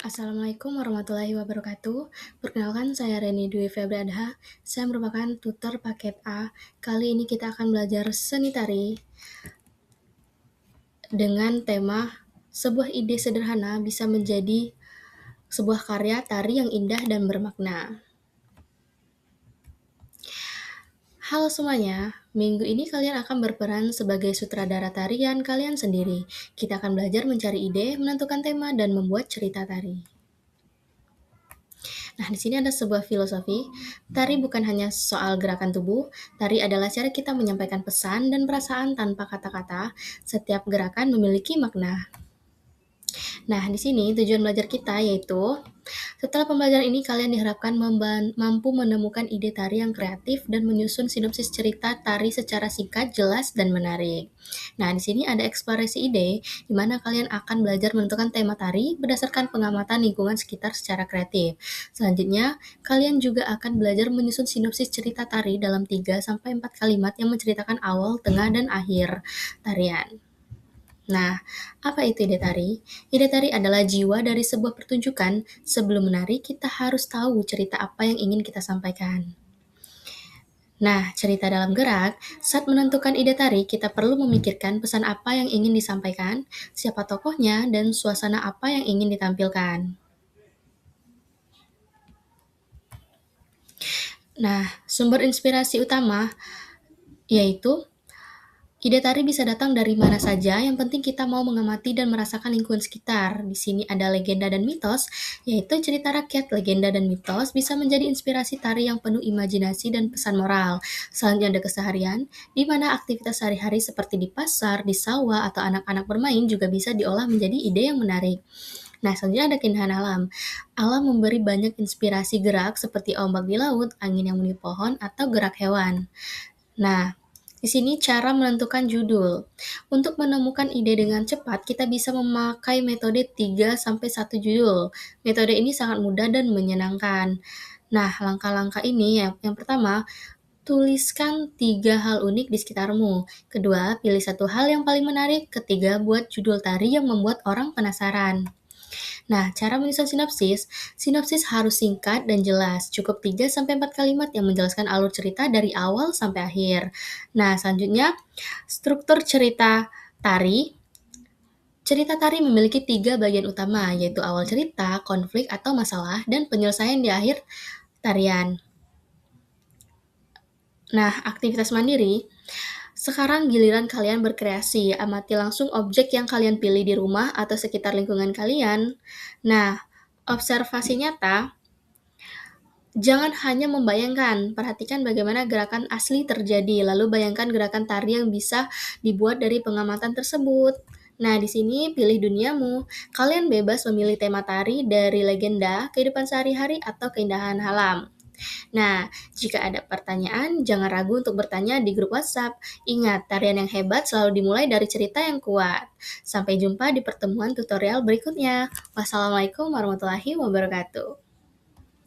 Assalamualaikum warahmatullahi wabarakatuh. Perkenalkan, saya Reni Dwi Febriadha. Saya merupakan tutor paket A. Kali ini kita akan belajar seni tari dengan tema sebuah ide sederhana bisa menjadi sebuah karya tari yang indah dan bermakna. Halo semuanya, minggu ini kalian akan berperan sebagai sutradara tarian kalian sendiri. Kita akan belajar mencari ide, menentukan tema, dan membuat cerita tari. Nah, di sini ada sebuah filosofi. Tari bukan hanya soal gerakan tubuh, tari adalah cara kita menyampaikan pesan dan perasaan tanpa kata-kata. Setiap gerakan memiliki makna. Nah, di sini tujuan belajar kita yaitu setelah pembelajaran ini kalian diharapkan mampu menemukan ide tari yang kreatif dan menyusun sinopsis cerita tari secara singkat, jelas, dan menarik. Nah, di sini ada eksplorasi ide, di mana kalian akan belajar menentukan tema tari berdasarkan pengamatan lingkungan sekitar secara kreatif. Selanjutnya, kalian juga akan belajar menyusun sinopsis cerita tari dalam 3-4 kalimat yang menceritakan awal, tengah, dan akhir tarian. Nah, apa itu ide tari? Ide tari adalah jiwa dari sebuah pertunjukan. Sebelum menari, kita harus tahu cerita apa yang ingin kita sampaikan. Nah, cerita dalam gerak, saat menentukan ide tari, kita perlu memikirkan pesan apa yang ingin disampaikan, siapa tokohnya, dan suasana apa yang ingin ditampilkan. Nah, sumber inspirasi utama yaitu ide tari bisa datang dari mana saja, yang penting kita mau mengamati dan merasakan lingkungan sekitar. Di sini ada legenda dan mitos, yaitu cerita rakyat, legenda dan mitos bisa menjadi inspirasi tari yang penuh imajinasi dan pesan moral. Selanjutnya ada keseharian, di mana aktivitas sehari-hari seperti di pasar, di sawah, atau anak-anak bermain juga bisa diolah menjadi ide yang menarik. Nah, selanjutnya ada keindahan alam. Alam memberi banyak inspirasi gerak seperti ombak di laut, angin yang meniup pohon, atau gerak hewan. Nah, di sini cara menentukan judul. Untuk menemukan ide dengan cepat, kita bisa memakai metode 3-1 judul. Metode ini sangat mudah dan menyenangkan. Nah, langkah-langkah ini yang pertama, tuliskan 3 hal unik di sekitarmu. Kedua, pilih satu hal yang paling menarik. Ketiga, buat judul tari yang membuat orang penasaran. Nah, cara menyusun sinopsis harus singkat dan jelas, cukup 3-4 kalimat yang menjelaskan alur cerita dari awal sampai akhir. Nah, selanjutnya, struktur cerita tari. Cerita tari memiliki 3 bagian utama, yaitu awal cerita, konflik atau masalah, dan penyelesaian di akhir tarian. Nah, aktivitas mandiri. Sekarang giliran kalian berkreasi, amati langsung objek yang kalian pilih di rumah atau sekitar lingkungan kalian. Nah, observasi nyata, jangan hanya membayangkan, perhatikan bagaimana gerakan asli terjadi, lalu bayangkan gerakan tari yang bisa dibuat dari pengamatan tersebut. Nah, di sini pilih duniamu. Kalian bebas memilih tema tari dari legenda, kehidupan sehari-hari, atau keindahan alam. Nah, jika ada pertanyaan, jangan ragu untuk bertanya di grup WhatsApp. Ingat, tarian yang hebat selalu dimulai dari cerita yang kuat. Sampai jumpa di pertemuan tutorial berikutnya. Wassalamualaikum warahmatullahi wabarakatuh.